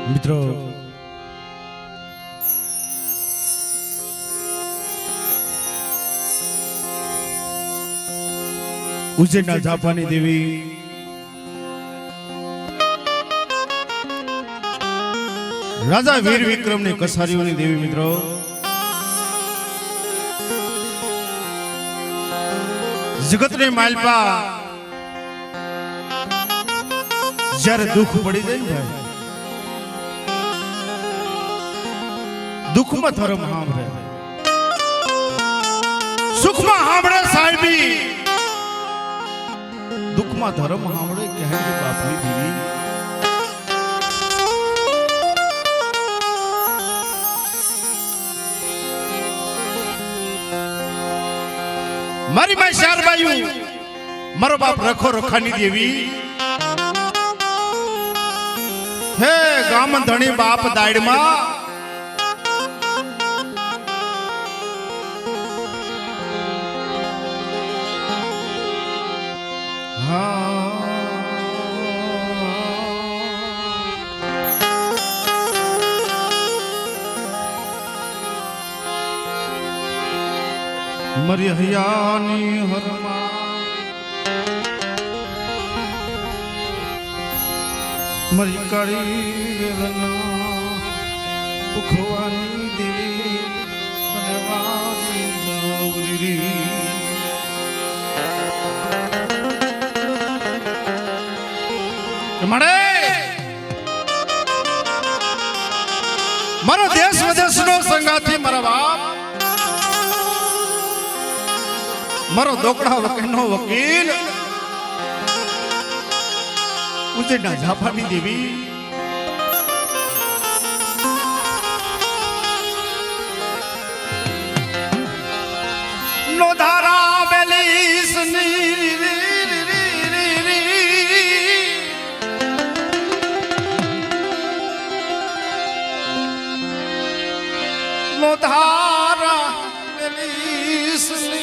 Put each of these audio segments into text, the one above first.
મિત્રો ઉજ્જૈનના જાપાની દેવી રાજા વીર વિક્રમની કસારીઓની દેવી મિત્રો જગતને માલપા જ્યારે દુઃખ પડી જાય ને ભાઈ દુઃખમાં ધર્મ સાંભળે સુખમાં સાંભળે સાહેબી દુઃખમાં ધર્મ સાંભળે કહે કે બાપની દેવી મારી માં શારબાયું મારો બાપ રખો રખાની દેવી હે ગામ ધણી બાપ દાડમાં મરી હૈયાની હરમાં મરી કાળી વેલના પુખવાની દેવી અને વારી બાવરી મળે મારો દેશ વિદેશનો સંગાથી મારા બાપ મારો દોકડા વકીલનો વકીલ ઉજ્જૈનના જાપાની દેવી નો ધારા બેલીસની નો ધારા બેલીસની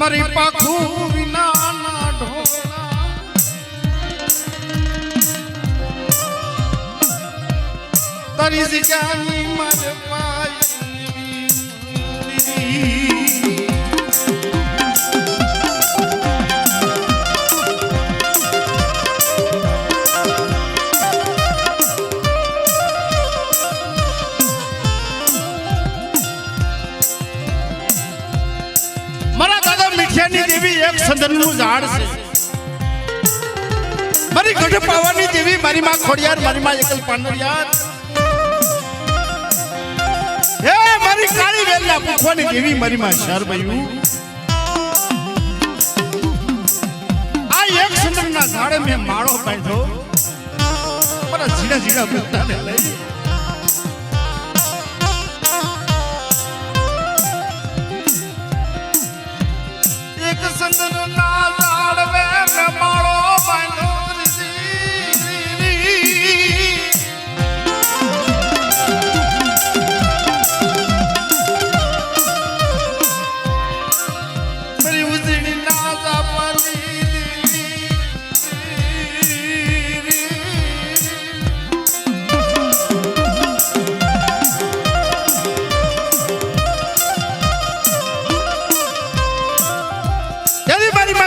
મારી પાખું વિના ના ઢોળા તારી જગ્યાની મારે પાય દેવી એક સંદનનું ઝાડ છે મારી ગઢ પાવાની દેવી મારી માં ખોડિયાર મારી માં એકલ પાંડરિયાર હે મારી કાળી વેલના પુખવાની દેવી મારી માં શારબાયું આ એક સંદનના ઝાડે મેં માળો બાંધ્યો મારા ઝીણા ઝીણા મુક્તાને લઈ સંદનના ઝાડવે મેં માળો બાંધ્યો મારી ઉજળીના જાપાની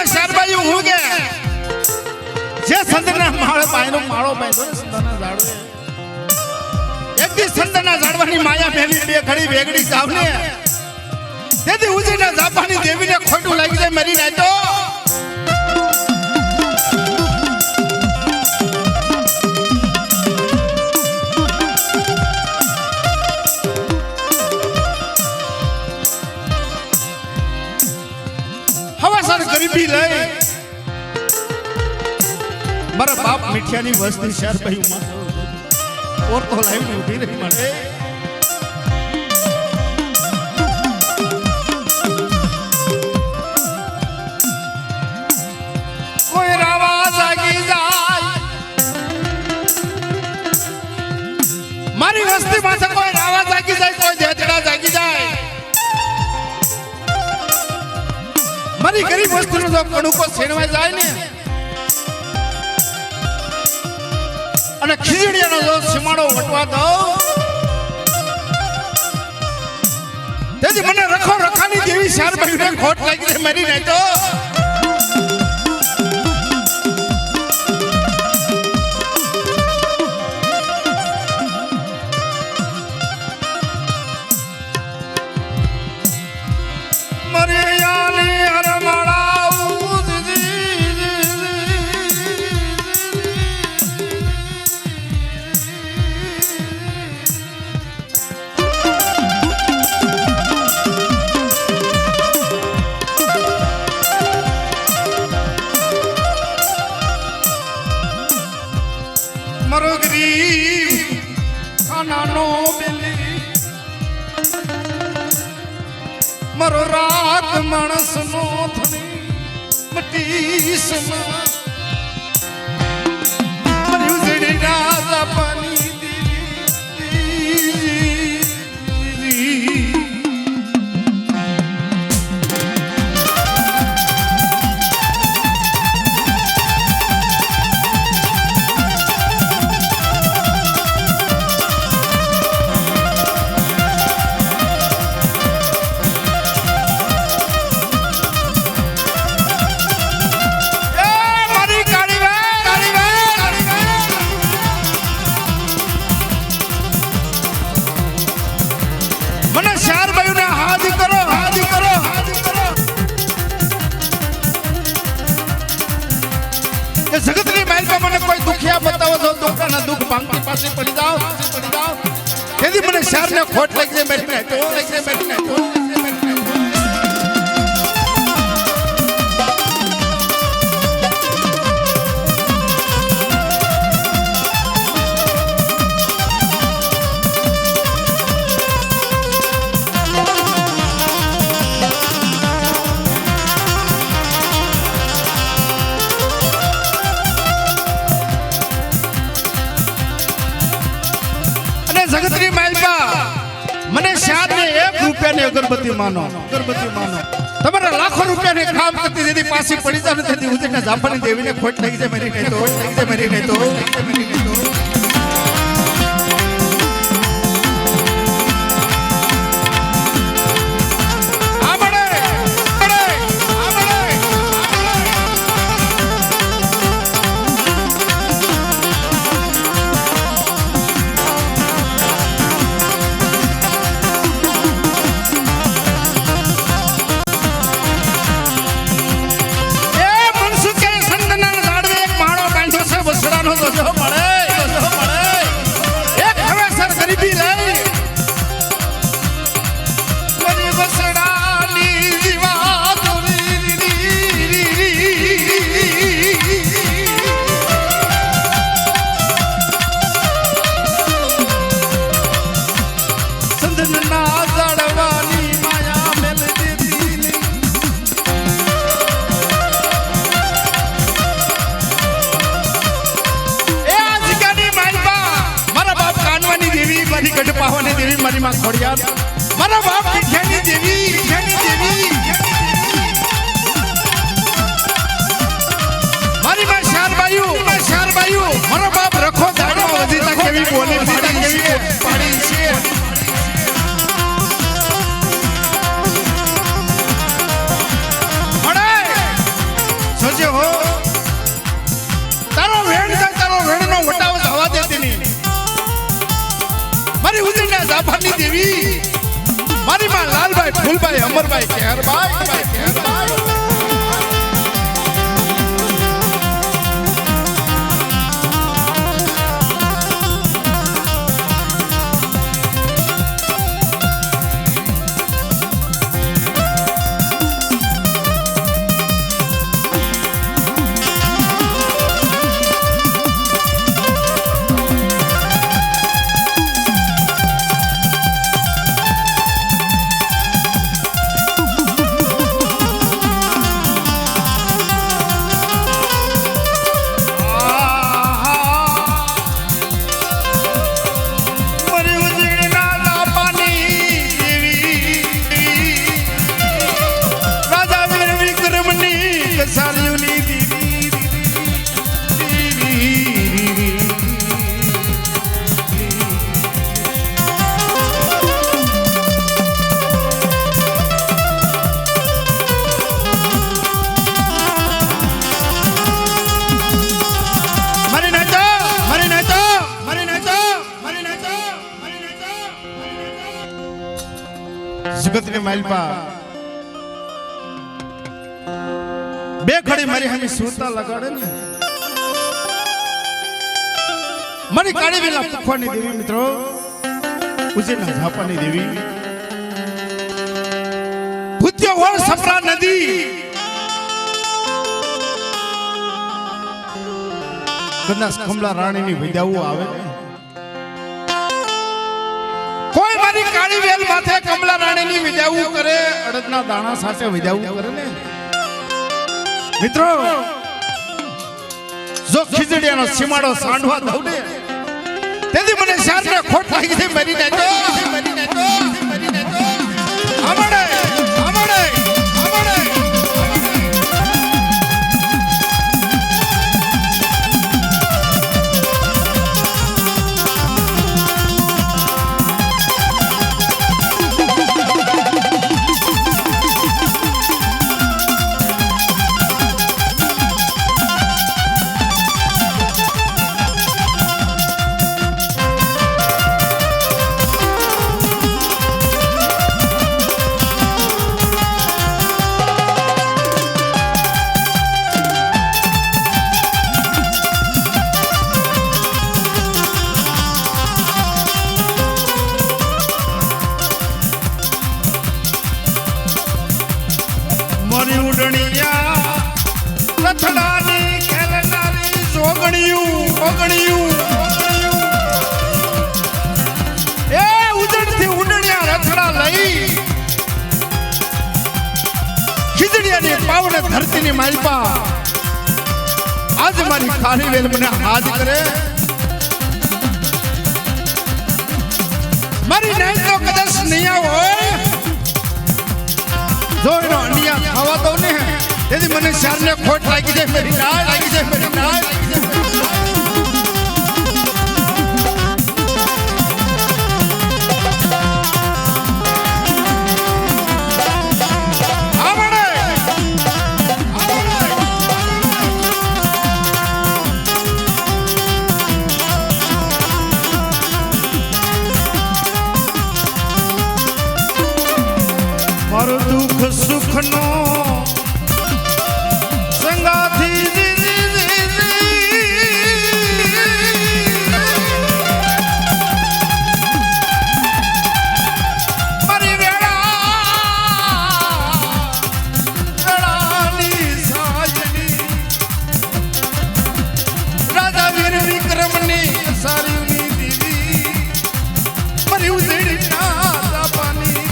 શારબાયું હું કે જે સંતના માળો બાંધ્યો ને સંતના ઝાડવે એક દી સંતના ઝાડવાની માયા મેલી બે ઘડી વેગડી સાવને તેથી ઉજ્જૈનના જાપાની દેવીને ખોટું લાગી જાય મરી જાય તો હવાસર ગરીબી લઈ મારા બાપ મીઠિયાની વસ્તી શારબાયું માં ઓર તો લાઈવ ઉભી રહી મળે કોઈ રાવા જાગી જાય મારી વસ્તી માં કોઈ રાવા જાગી જાય કોઈ દેતડા જાગી જાય વસ્તુનો જો કણુકો છીનવાઈ જાય ને અને ખીજડીયાનો જો સીમાડો વટવા દઉં તેથી મને રખો રખાની જેવી ચાર ભાઈને ખોટ લાગી છે મારી નહીં તો મારો ગરીબ ખાનાનો બેલી મારો રાત માણસનો ધણી મટી સમા મારી ઉજળી રાજા પાણી જગતની માલમાં મને કોઈ દુખિયા બતાવો તો દુઃખના દુઃખ ભાંગતી પાસે પડી જાવ તેથી મને શહેરને ખોટ લાગી જાય બેઠી નહીં તો જગતની માલમાં મને શાદને 1 રૂપિયાની અગરબત્તી માનો તમારા લાખો રૂપિયાની કામ કરતી જેથી પાછી પડી જાય તેથી ઉજળના જાફરની દેવીને ખોટ લાગી જાય મારી નહીં તો પાવાની દેવી મારી માં ખોડિયાર મારા બાપ પીઠાની દેવી મારી માં શારબાયુ મારો બાપ રખો દાડો વધીતા કેવી બોલી પાડી છે સોચે હો તારો વેણનો વટાવ જવા દેતી નહીં મારી ઉજળના જાફરની દેવી મારી માં લાલભાઈ ફૂલભાઈ અમરભાઈ કેહરભાઈ જગતની માલપા બે ઘડી મારી હમી સુરતા લગાડે ને મારી કાળી વેલા પુખવાની દેવી મિત્રો ઉજેના ઝાપાની દેવી ભૂત્ય હોળ સપરા નદી કદાચ કમલા રાણીની વિદ્યાઓ આવે ને કોઈ મારી કાળી વેલ માથે કમલા રાણીની વિદ્યાઓ કરે અડદના દાણા સાથે વિદ્યાઓ કરે ને મિત્રો જો ખીજડીયાનો સીમાડો સાંડવા દઉં ને તેથી મને શાસ્ત્ર ખોટ લાગી છે મરી નાખો આમડે આમડે આમડે ધરતીની માલપા આજ મારી કાળી વેલ મને હાથ કરે મારી નાઈ તો કદાચ નહીં હોય જો એનો અન્યા ખાવા દઉં ને તેથી મને શારને ખોટ લાગી જાય મારી નાઈ લાગી જાય મારી નાઈ મારું દુઃખ સુખનો સંગાથી મારી વેળાની સાયની રાજા વીર વિક્રમની સારીની દીવી મારી ઉજળી ના પાની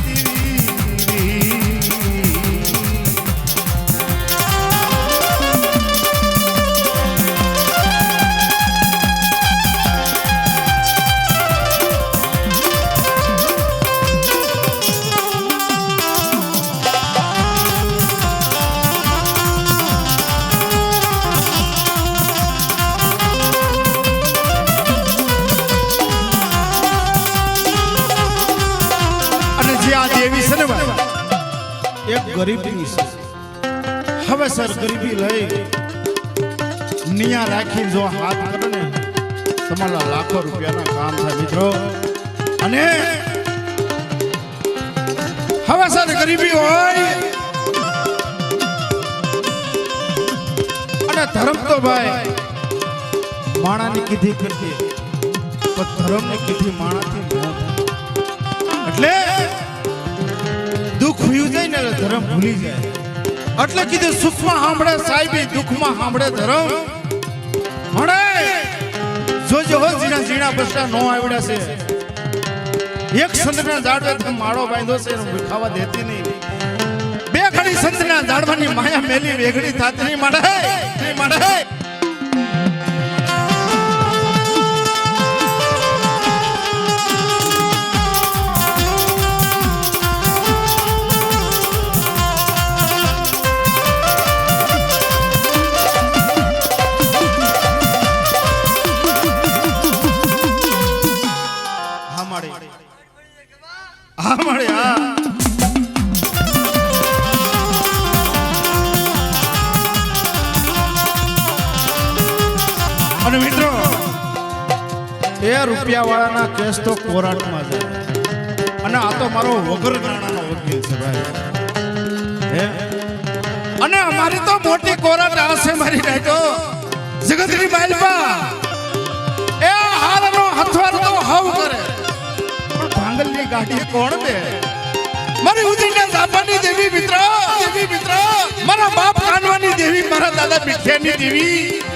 ગરીબી છે હવે સર ગરીબી લઈ નિયા રાખી જો હાથ કરો ને તમારા લાખો રૂપિયાના કામ થાય મિત્રો અને હવે સર ગરીબી હોય અને ધર્મ તો ભાઈ માણાની કીધી કરતી પણ ધર્મની કીધી માણાથી એટલે દુઃખ ભૂલી જાય ને ધર્મ ભૂલી જાય એટલે કીધું સુખમાં સાંભળે સાહેબ દુઃખમાં સાંભળે ધર્મ મળે જોજો હો જીણા જીણા બસડા નો આવડ્યા છે એક સંતના ઝાડવે માળો બાંધ્યો છે એનું વિખાવા દેતી નહીં બે ઘડી સંતના ઝાડવાની માયા મેલી વેગડી થાતી નહીં મળે નહીં મળે અને મિત્રો એ રૂપિયા વાળાના કેસ તો કોર્ટમાં જાય અને આ તો મારો વગર ગાણાનો વકીલ છે ભાઈ હે અને અમારી તો મોટી કોરાટ હશે મારી નાઈતો જગતની માલપા એ હારનો હથવાર તો હવ કરે પણ ભાંગલની ગાડી કોણ દે મારી ઉદીના જાપાની દેવી મિત્ર મારા બાપ કાનવાની દેવી મારા દાદા મિઠિયાની દેવી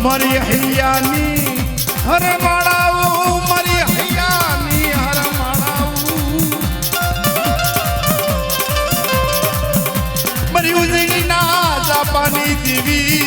મારી હૈયાની હર માળાવું મારી હૈયાની હર માળાવું મારી ઉજળીના જાપાની દેવી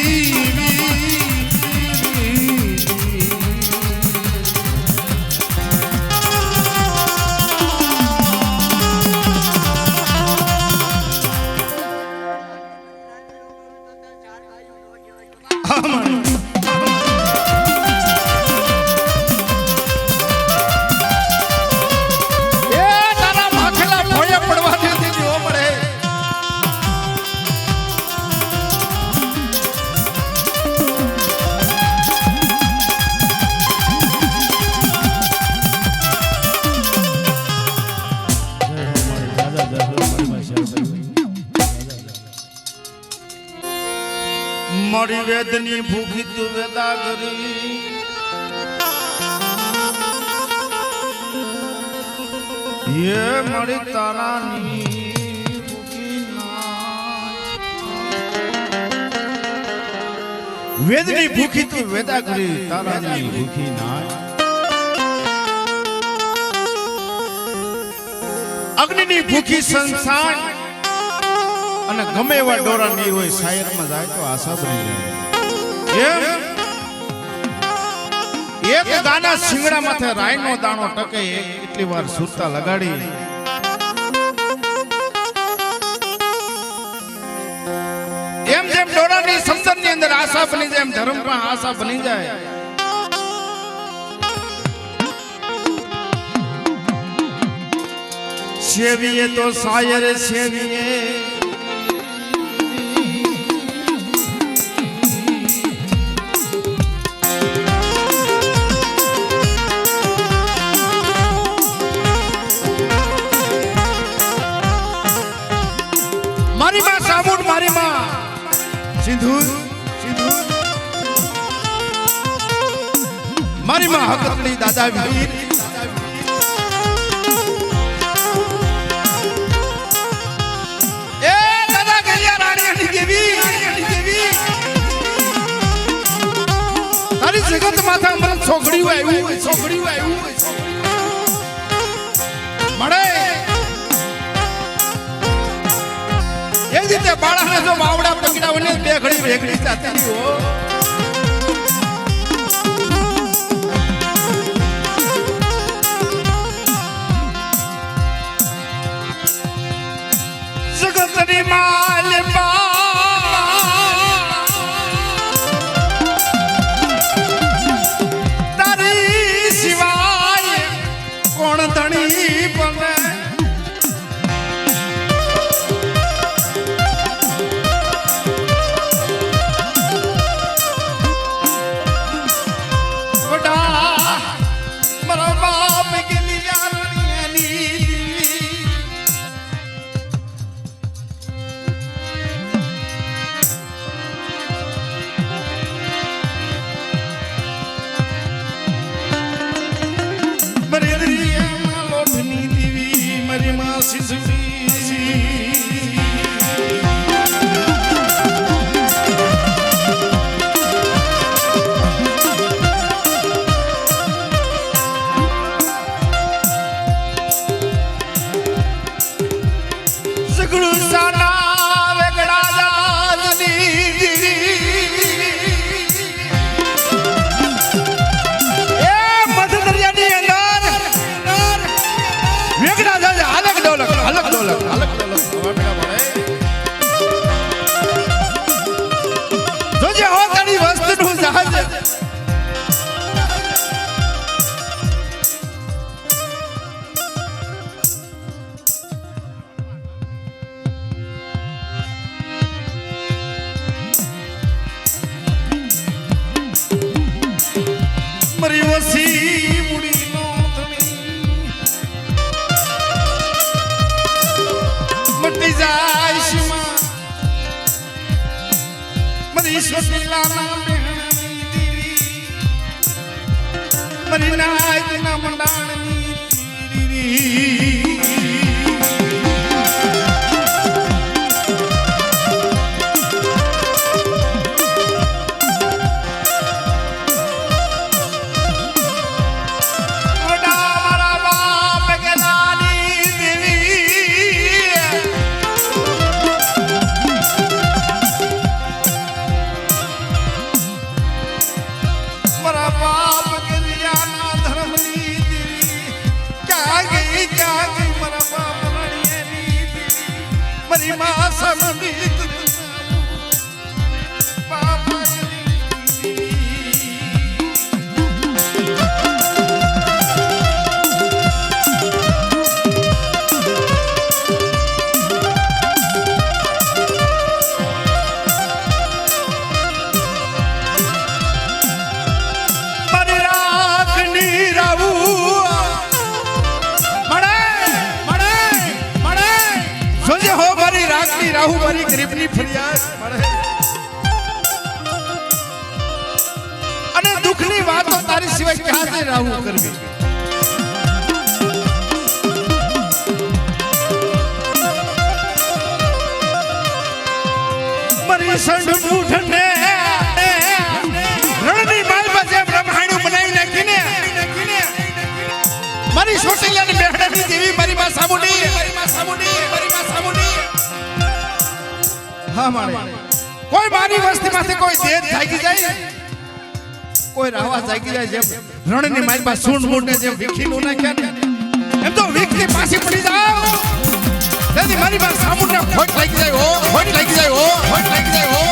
મારી વેદની ભૂખી તું વેદા કરી ये मड़ी तारानी वेदनी भूखी तू वेदा करी तारानी भूखी ना अग्निनी भूखी संसार અને ગમે એવા ડોરા નહીં હોય શાયરમાં જાય તો આશા બની જાય એક ગાના સિંગડા માથે રાયનો દાણો ટકે એટલી વાર સુરતા લગાડી એમ જેમ ડોરાની સમજણની અંદર આશા બની જાય એમ ધર્મ પણ આશા બની જાય સેવીએ તો શાયર સેવીએ મારી માં હકતડી દાદા વીર એ દાદા ગલિયા રાણીની દેવી તારી જગત માથા મને છોકડી આવ્યું મળે એ રીતે બાળાને જો બાવડા પકડાવને બે ઘડી વેગડી જાતી હો જગતની માલપા તારી સિવાય કોણ ધણી બને મરી વસી મુડી નો મટી જાય સીમા મરી સોટીલા ના બેહણી દેવી મરી નાય ના મંડાણની તીરી રાહુ મારી ગરીબની ફરિયાદ મળે અને દુઃખની વાતો તારી સિવાય ક્યાંથી રાહુ કરવી મારી સંડ મૂઠને રણની માલમાં જે બ્રહ્માંડ બનાવી નાખીને મારી સોટીલાની બેહડાની દેવી મારી માં સામુડી હા મારે કોઈ મારી વસ્તી માંથી કોઈ દેહ જાગી જાય કોઈ રાવા જાગી જાય જેમ રણની મારી પાસે સૂંઢ મૂઢને જેમ વિખી નો નાખ્યા ને એમ તો વિખની પાછી પડી જાવ તેથી મારી પાસે સામુંડને ખોટ લાગી જાય ખોટ લાગી જાય ખોટ લાગી જાય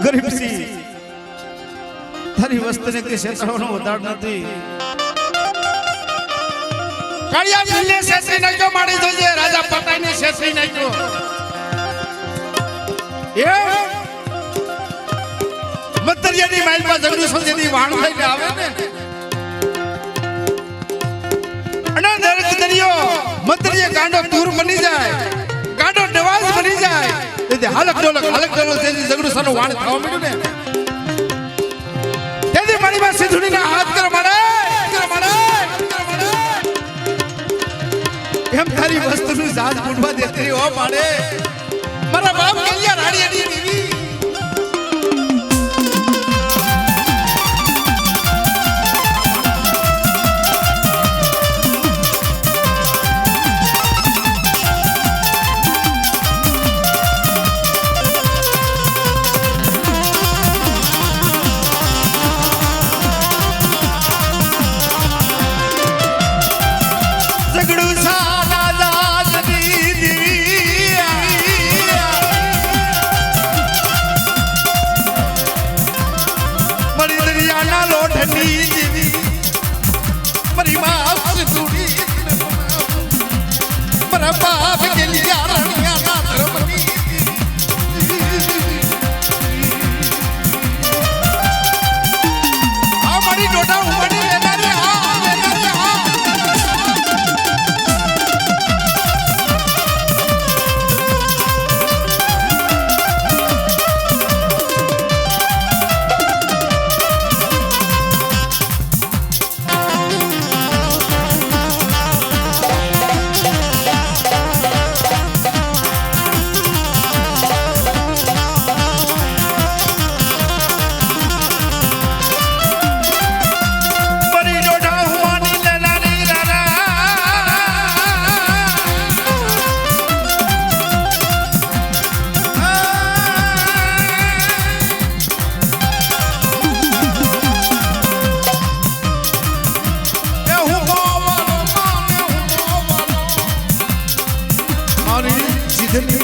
ગરીબસી તારી વસ્તીને કે શેતરવાનો વધાર નથી કાળિયા મિલને શેતરી નાખ્યો માડી જોજે રાજા પતાઈને શેતરી નાખ્યો એ મતરિયાની માઈલમાં જગડું સંજેની વાણ થઈને આવે ને અને દરેક દરિયો મતરિયા ગાંડો દૂર બની જાય ગાંડો નવાજ બની જાય તેથી હાલક ડોલક તેથી જગડું સાનો વાણ થવા મળ્યું ને તેથી મારી માં સિંધુડીના હાથ કર મારે એમ તારી વસ્તુનું જાત બુડવા દેતી હો મારે મારા બાપ કલ્યા રાણીની દેવી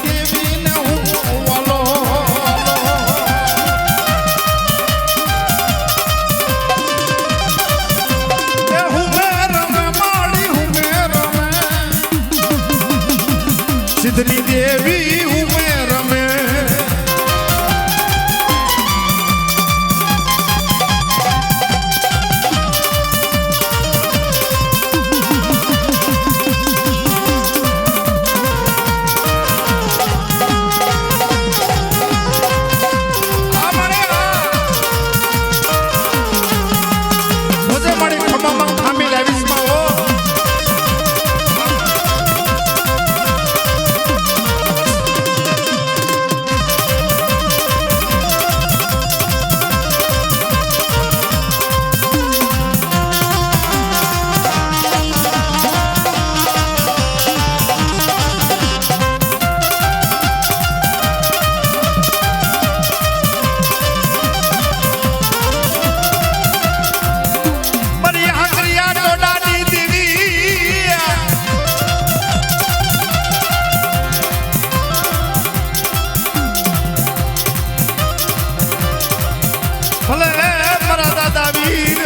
દેવી ને હું વાલો સિદ્ધની દેવી ઉમે રમે ભલે મારા દાદા વીર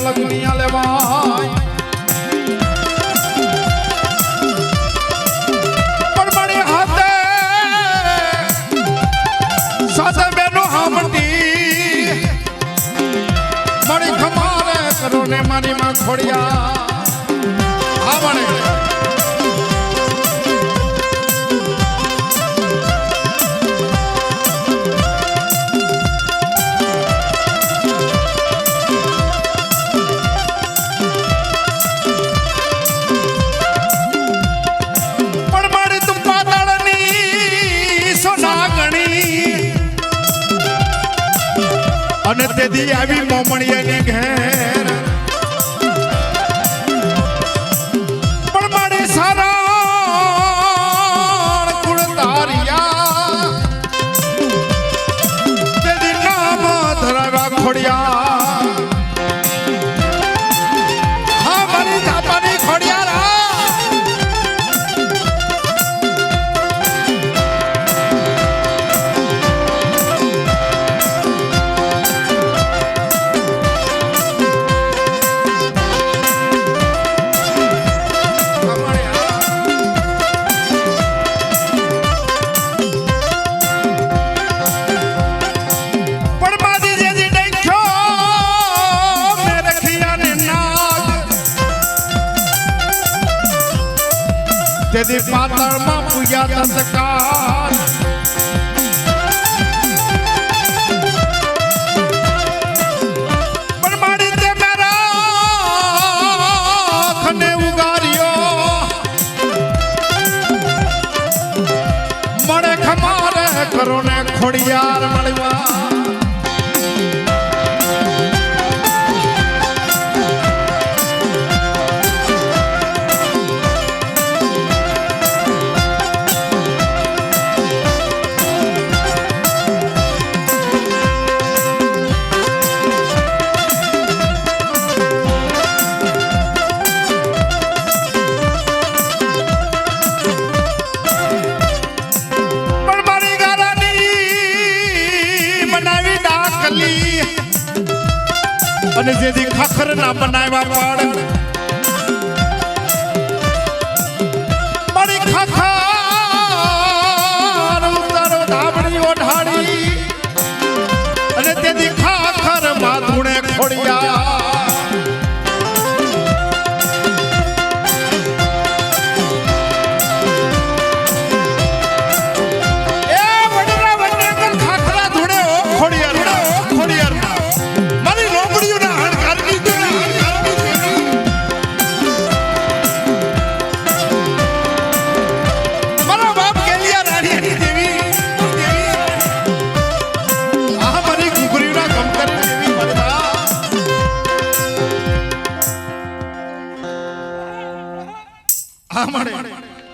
લગનિયા લેવાય પણ મારી હાથે સાદા બેનો હામટી મારી ખમારે કરો ને મારી માં ખોડિયા આ બને અને તેથી આવી મોમણિયાની ઘેર પણ મારે સારા કુળ તારિયા તેથી નામ ધરાવ્યા ખોડિયા હા મારી ધાપાની ખોડિયા તેથી પાતાળમાં પૂજ્યા તત્કાળ પણ મારી તે મારા ખને ઉગાર્યો મળે ખમારે કરો ને ખોડિયાર મળવા અને જેથી ખાખર ના બનાવ્યા પાડ મારી ખાખર ઉતારો ધાબડી ઓઢાડી અને તેથી ખાખર માથુણે ખોડિયા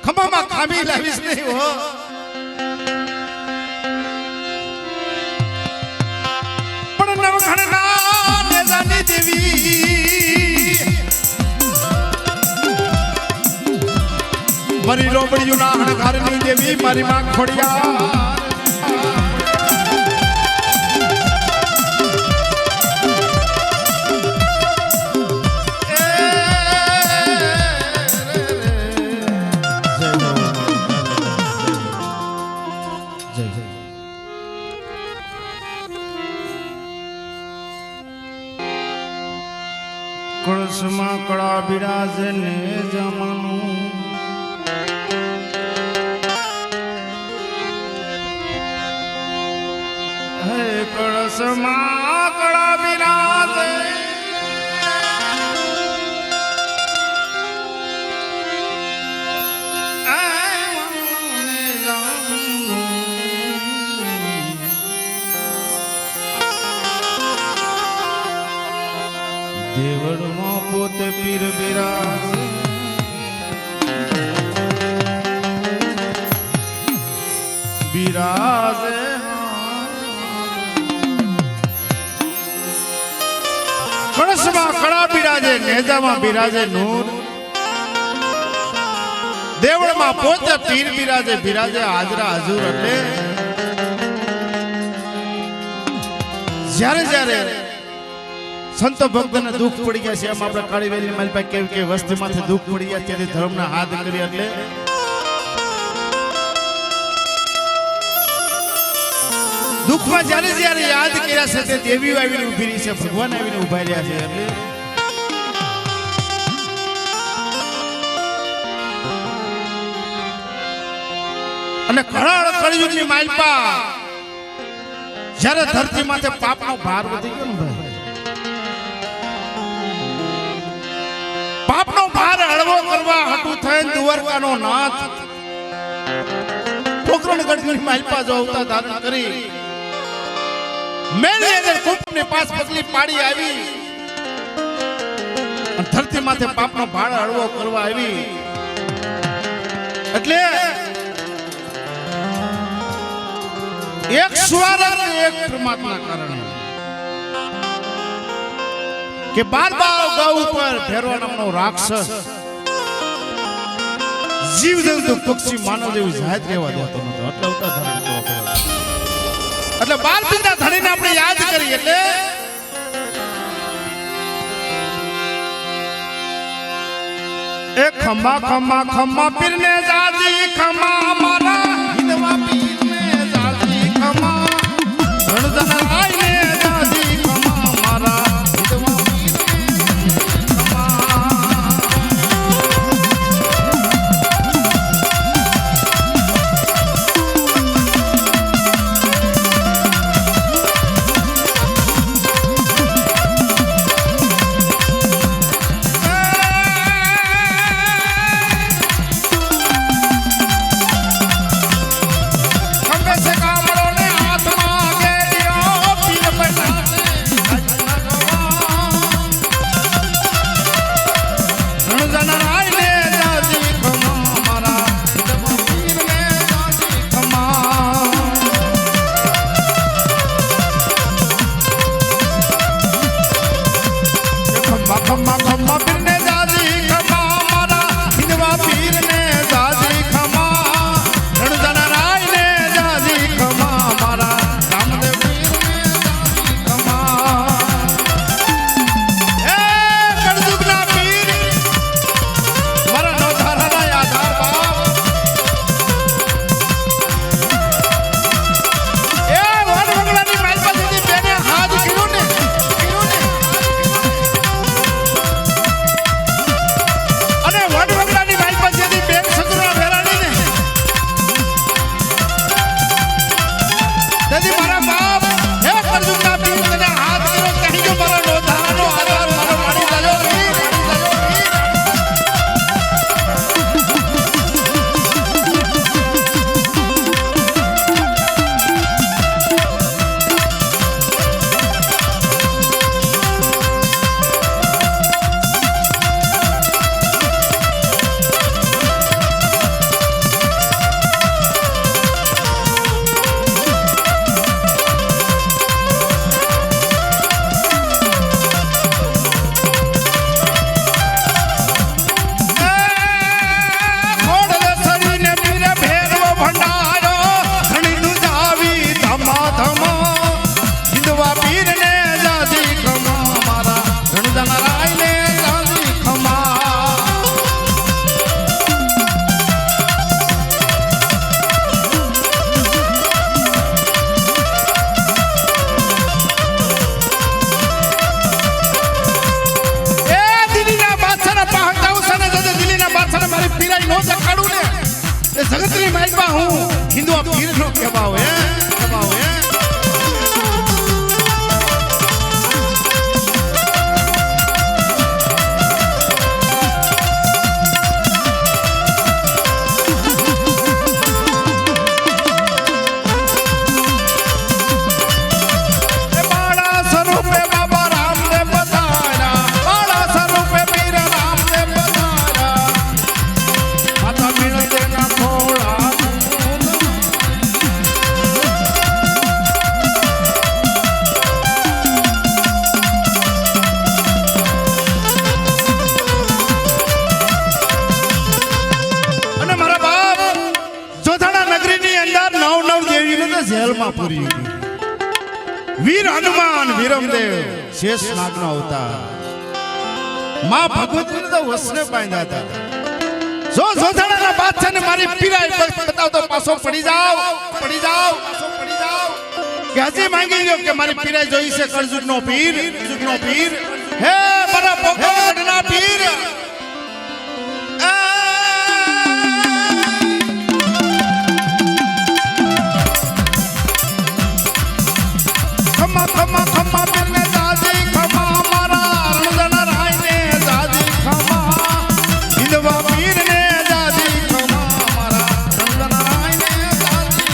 ખમામાં ખામી લાવીશ નહીં હો પણ નવઘણના નેજાની દેવી મારી રોબડીયુના હણઘારની દેવી મારી માં ખોડિયા કળશમાં કળા બિરાજે ને જમાનું હે કળશમાં કળા બિરાજે દેવળમાં પોતે પીર બિરાજે બિરાજે કળશમાં કળા બિરાજે નેજામાં બિરાજે નૂર દેવળમાં પોતે પીર બિરાજે બિરાજે હાજરા હજુર એટલે જ્યારે જ્યારે સંતો ભક્તને દુઃખ પડી ગયા છે એમ આપણે કાળીવેલી મારી પાસે કેવી કે વસ્તીમાંથી દુઃખ પડી ગયા ત્યારે ધર્મના હાથ કરી એટલે દુઃખમાં જ્યારે જ્યારે યાદ કર્યા છે તે દેવીઓ આવીને ઊભી રહી છે ભગવાન આવીને ઊભા રહ્યા છે એટલે અને ઘણા કળિયુગની માલપા જ્યારે ધરતી માથે પાપનો ભાર વધી ગયો ને ભાઈ પાપનો ભાર હળવો કરવા હટુ થઈને દ્વારકાનો નાથ પોકરણગઢની માલપા જો અવતાર ધારણ કરી મેળી અંદર કુંભની પાસ પગલી પાડી આવી અને ધરતી માથે પાપનો ભાર હળવો કરવા આવી એટલે એક સ્વર અને એક પરમાત્મા કારણે કે બાર ગૌ ઉપર ભેરવા નામનો રાક્ષસ જીવ જંતુ પક્ષી માનવ જેવી જાહેર રહેવા દેતો નતો એટલે અવતાર ધારણ કરવો પડ્યો એટલે બાર પિતા ધણીને આપણે યાદ કરીએ એટલે એ ખમા ખમા ખમા પીરને જાજી ખમા મારા હિંદવા પીરને જાજી ખમા ધણધણ આઈને જાજી ખમા મારા હિંદવા પીરને ખમા બાપ હે કરજુના પીર તને હાથ કર્યો કહી જો મારા નોધારાનો આધાર મારો મારી જાજો વીર જગતની માલમાં હું હિન્દુ પીરનો કહેવાવ હે કહેવાવ હે જેલમાં પૂરી વીર હનુમાન વિરમદેવ શેષ નાગનો અવતાર માં ભગવતીને તો વસને બાંધ્યા હતા જો જોધાણાના બાદશાહને મારી પીરાય બતાવતો પાછો પડી જાવ પાછો પડી જાવ કે હજી માંગી લ્યો કે મારી પીરાય જોઈ છે કરજુગનો પીર હે મારા પોખરગઢના પીર ખમા ખમા પીરને દાદી ખમા મારા રણજના રાયને દાદી ખમા હિંદવા પીરને દાદી ખમા મારા રણજના રાયને દાદી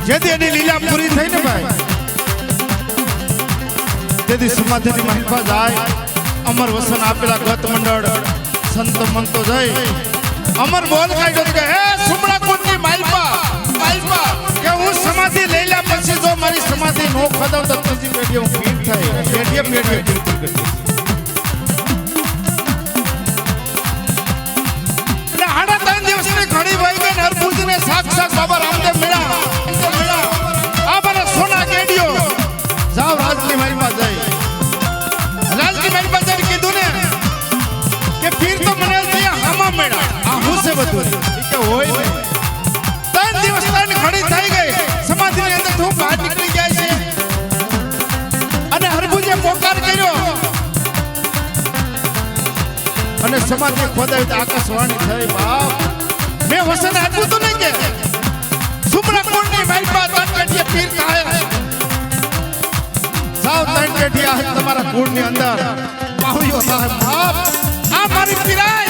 જેથી એની લીલા પૂરી થઈ ને ભાઈ તેથી સમાધિની મહિમા જાય અમર વસન આપેલા ગત મંડળ સંત મંતો જઈ અમર બોલ કાઢ્યો કે હે સુમડા કુંડની માલપા કે હું સમાધિ લઈલા પછી જો મારી સમાધિ નો ખોદવ તો ત્રીજી પેઢી હું પીઠ થાય પેઢીએ કીર્તન કરી એટલે 3.5 દિવસની હોય ને 3 દિવસ 3 ઘડી થઈ ગઈ સમાધિની અંદર તું બહાર નીકળી જાય છે અને હરભુજે પોકાર કર્યો અને સમાધિ ખોદાવી તો આકાશવાણી થઈ બાપ મેં વસન આપ્યું તો નહીં કે સુમરા કોણની મહેલમાં 3 પેટીએ પીર થાય સાવ 3 પેટીએ આ તમારા કુળની અંદર પાહુયો થાય બાપ આ મારી પીરાય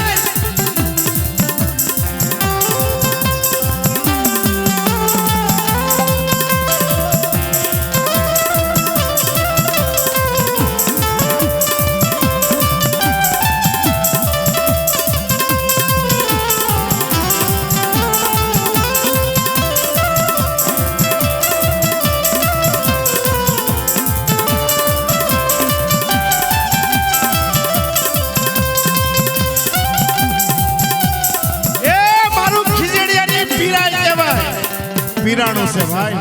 પીરાણું છે ભાઈ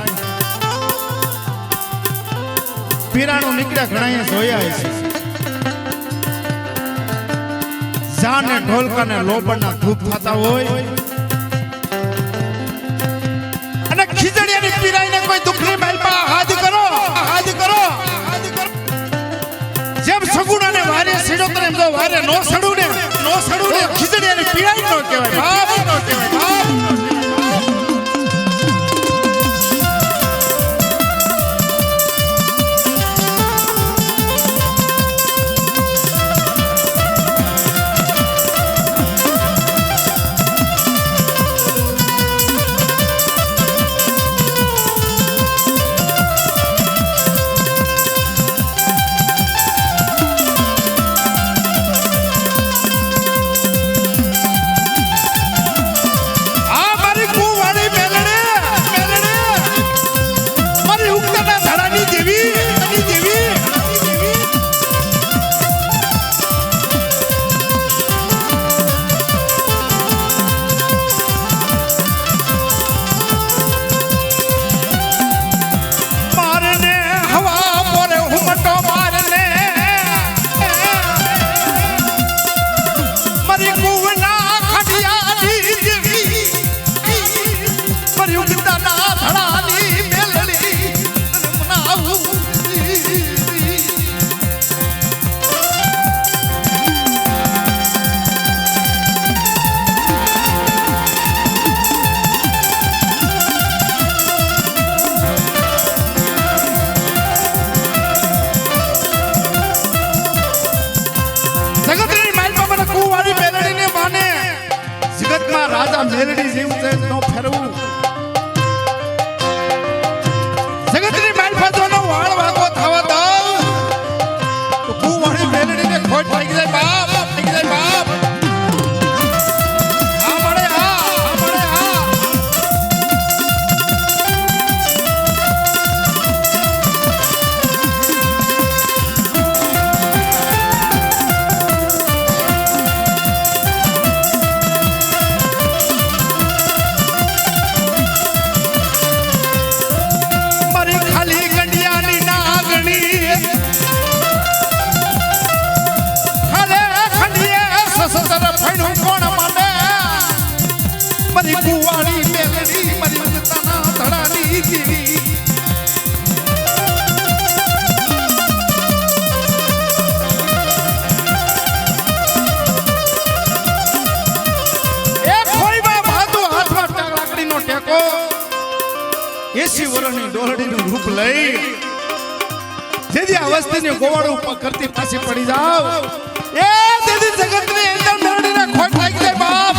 પીરાણું નીકળ્યા ઘણા જોયા છે જાન ને ઢોલકા ને લોબરના ધૂપ થતા હોય અને ખીજડીયાની પીરાઈને કોઈ દુખની મહેલમાં હાથ કરો જેમ સગુણાને વારે સીડો કરે એમ તો વારે નો સડું ને ખીજડીયાની પીરાઈ નો કહેવાય બાપ નો કહેવાય બાપ રાજા મેલડી જેવું છે નો ફેરવું જગતની માલફાતોનો વાળ વાગો થવા દો તો કુવાળી મેલડીને ખોટ લાગી જાય બાપ આ મળે મારી કુવાળી મેલડી મારી ઉગતાના ધડાની જીવી એક ખોઈમાં ભાતું હાથમાં લાકડીનો ટેકો 80 વર્ષની ડોહડીનું રૂપ લઈ જેથી આ વસ્તીને ગોવાળું કરતી પાછી પડી જાવ એ તેથી જગતની અંદર મેલડીને ખોટ લાગી જાય બાપ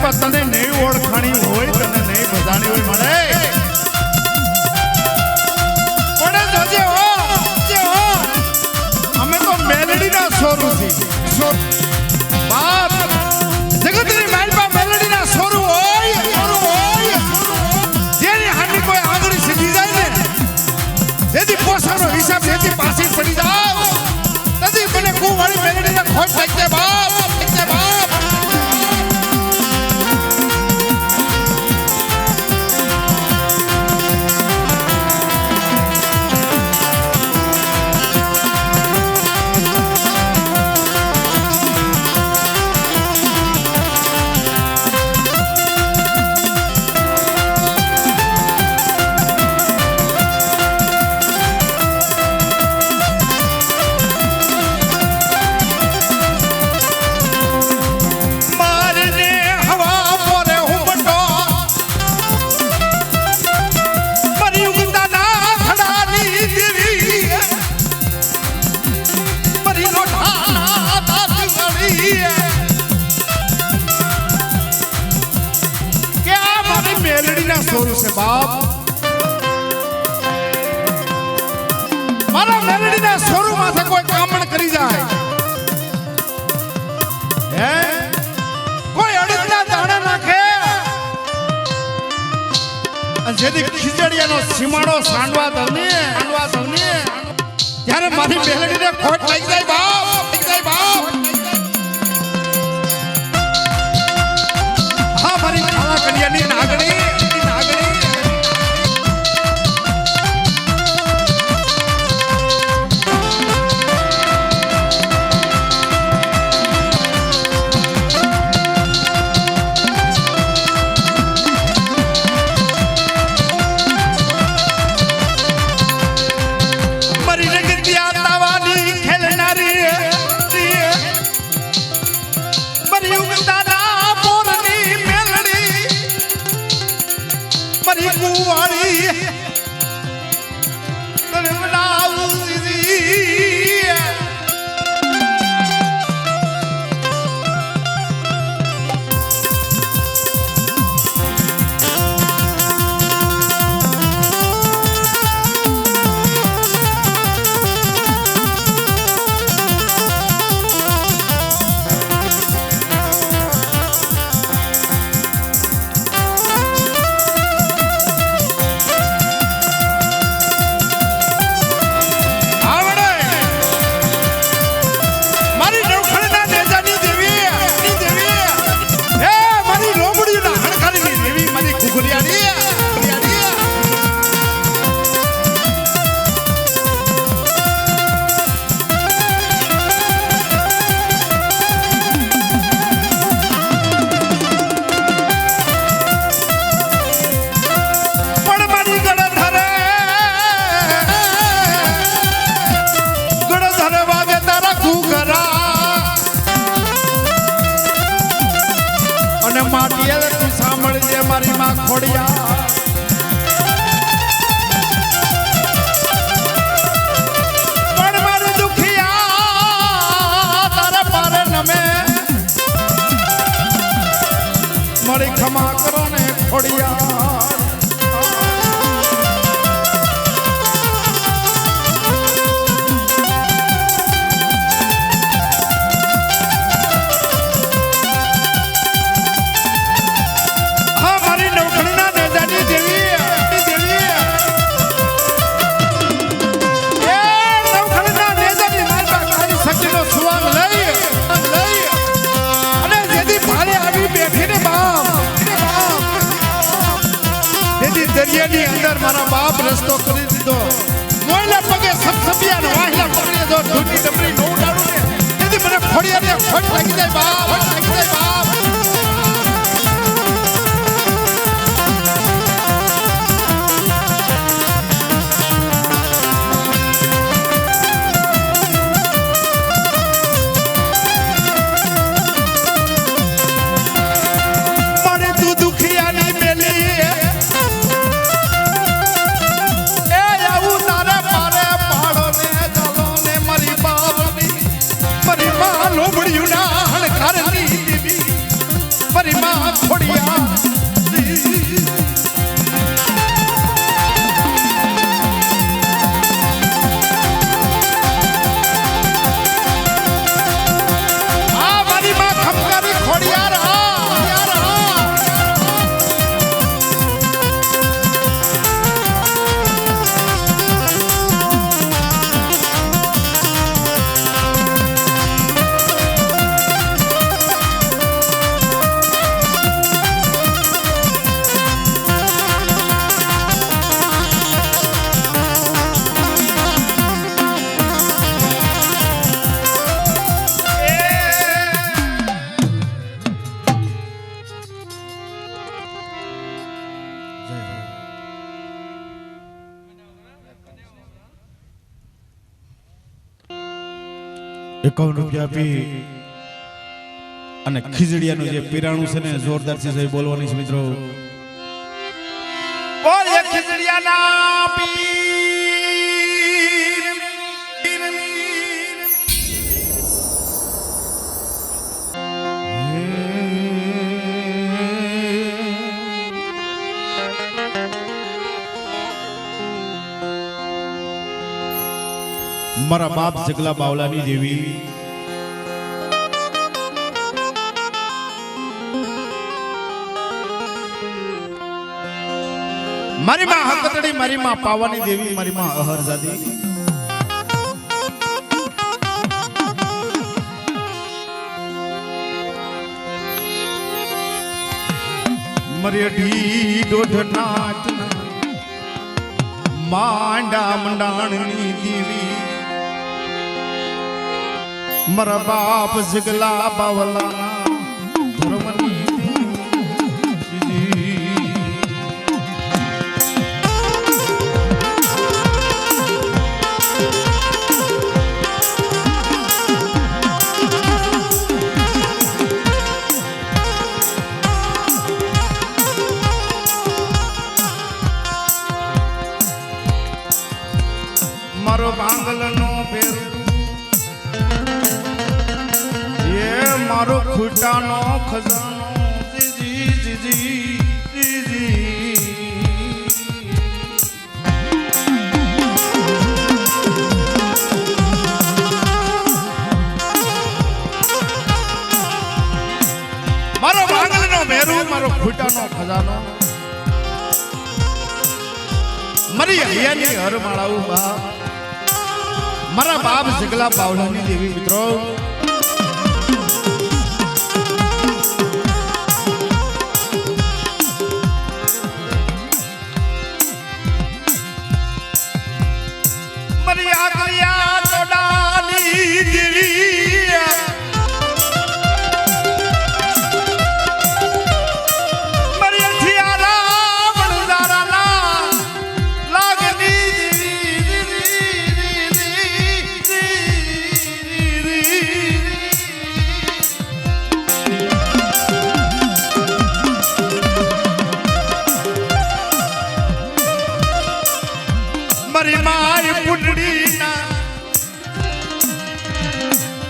માલપા તને નહીં ઓળખાણી હોય, તને નહીં બધાણી હોય મળે પડે જોજે હો અમે તો મેલડીના સોરું છીએ બાપ જગતની માલપા મેલડીના સોરું હોય જેની હાની કોઈ આંગળી સીધી જાય ને જેથી પોસાનો હિસાબ જેથી પાછી પડી જાવ તદી મને કુવાળી મેલડીને ખોટ લાગતે બાપ બાપ મારા મેલડીના સોરું માથે કોઈ કામણ કરી જાય હે કોઈ અડદના દાણા નાખે જેથી ખીચડિયાનો સીમાડો સાંડવા દવને ત્યારે મારી મેલડીને ખોટ લાગી જાય બાપ હા મારી ખાવા કડિયાની નાગણી મારી માં ખોડિયા પણ મારું દુખિયા તારા પારે નમે મારી ખમા કરો ને ખોડિયા ₹51 આપી અને ખીજડીયાનું જે પીરાણું છે ને જોરદાર છે સાહેબ બોલવાની છે મિત્રો. બોલે ખીજડીયાના પીર. મારા બાપ જગલા બાવલાની દેવી મારી માં હકતડી મારી માં પાવાની દેવી મારી માં અહરજાદી મારી અઢી દોઢ નાચ માંડા મંડાણની દેવી મારા બાપ જગલા બાવલાના ધર્મની મારો ભાંગલનો ફેર મારો ખૂટાનો ખજાનો જીજી જીજી જીજી મારો ભાંગલનો મેરુ મારો ખૂટાનો ખજાનો મારી હૈયાની હર માળાવું બા મારા બાપ જગલા બાવલાની દેવી મિત્રો મારી માય પુંડડી ના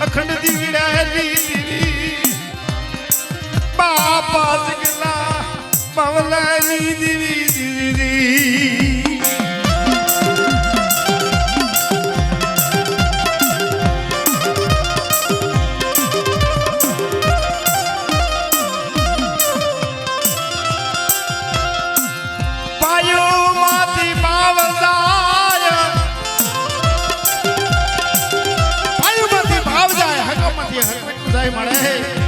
અખંડ દીવડાની બાપા જગલા બાવલાની દીવી પાયો માતી બાવલા મળે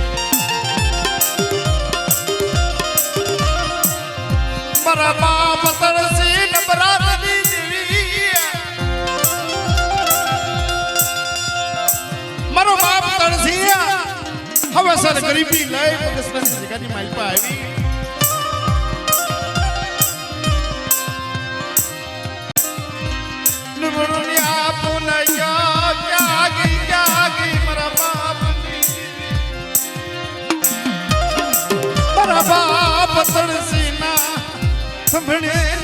મારા બાપ તળસી નબરાની દેવી મારો બાપ તળસી હવે સર ગરીબી લઈ પગસરાની જગ્યાની માલપા આવી નુમરુનિયા પુનયા ક્યાં ગઈ મારા બાપ બાપ તળસીના સંભળેલી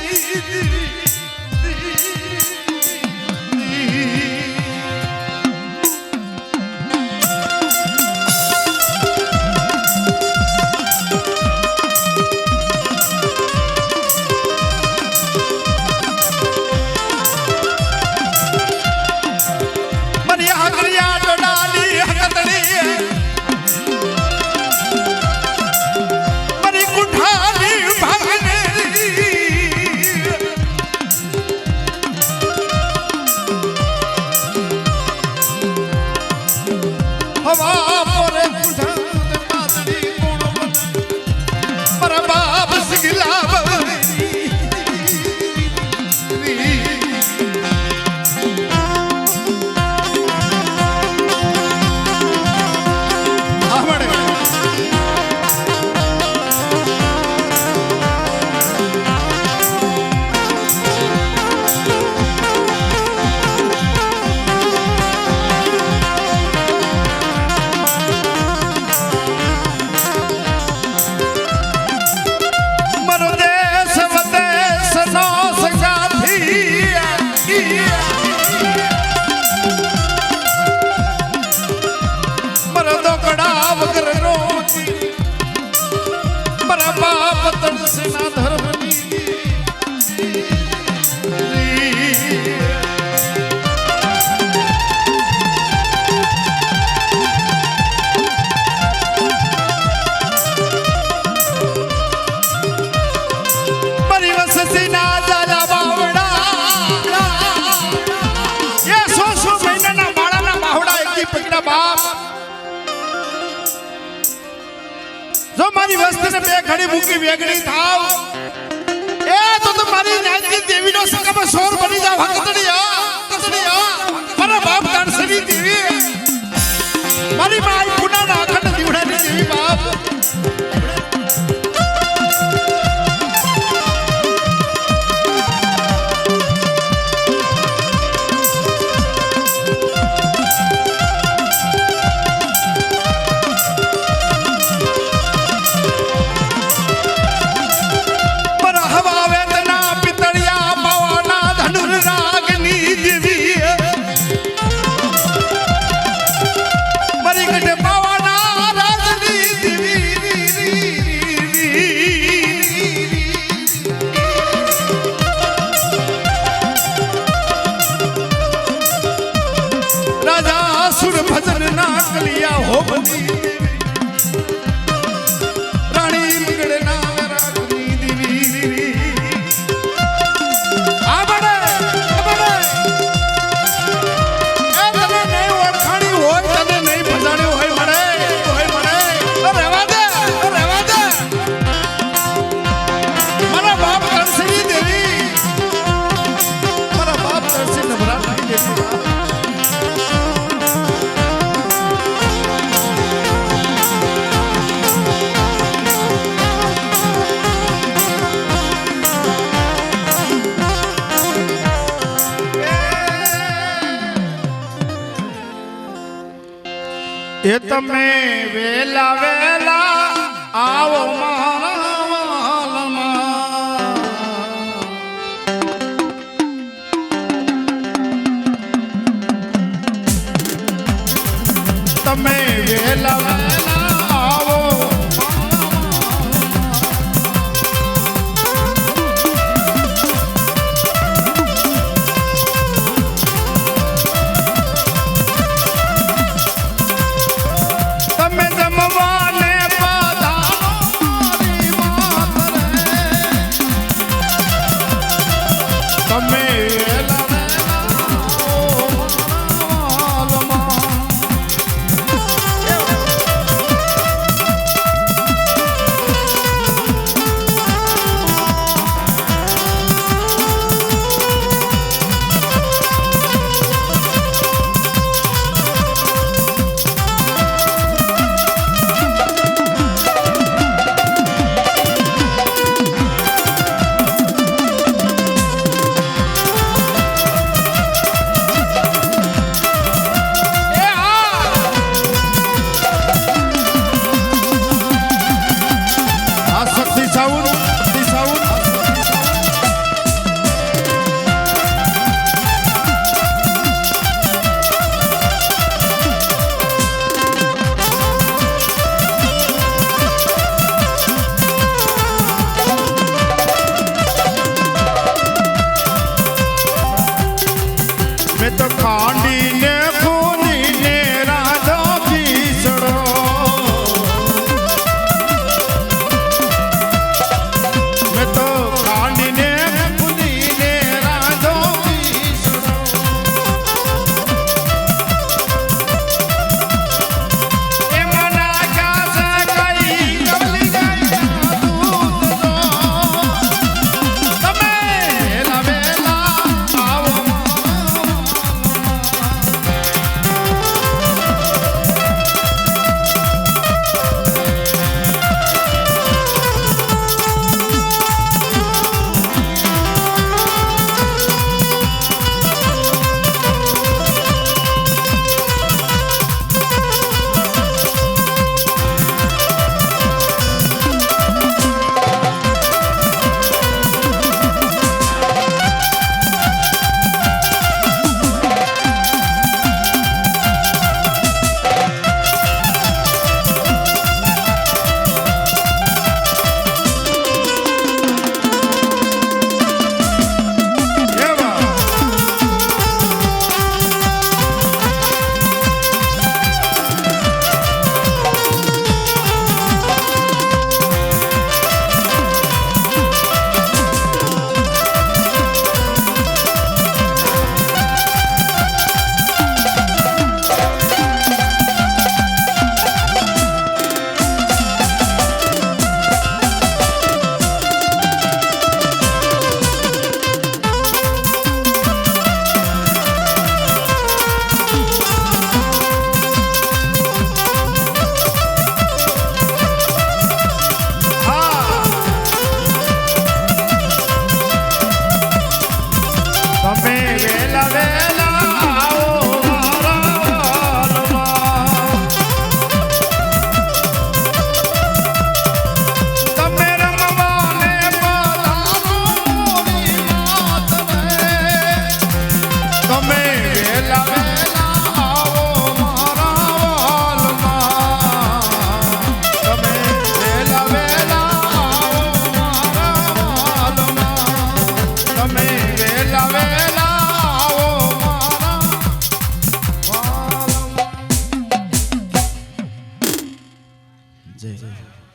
મારી આગળિયા ડોડાલી હકતડી વેગડીના બાપ જો મારી વસ્તીને બે ઘડી મૂકી વેગડી થાવ એ તો મારી નાયકી દેવીનો સકામાં સોર બની જાવ હકતડીયા મારા બાપ દાનસરી દેવી મારી માઈ પુનાના અખંડ દીવડાની દેવી બાપ એ તમે વેલા વેલા આવો માલમાં તમે વેલા વેલા આવો જય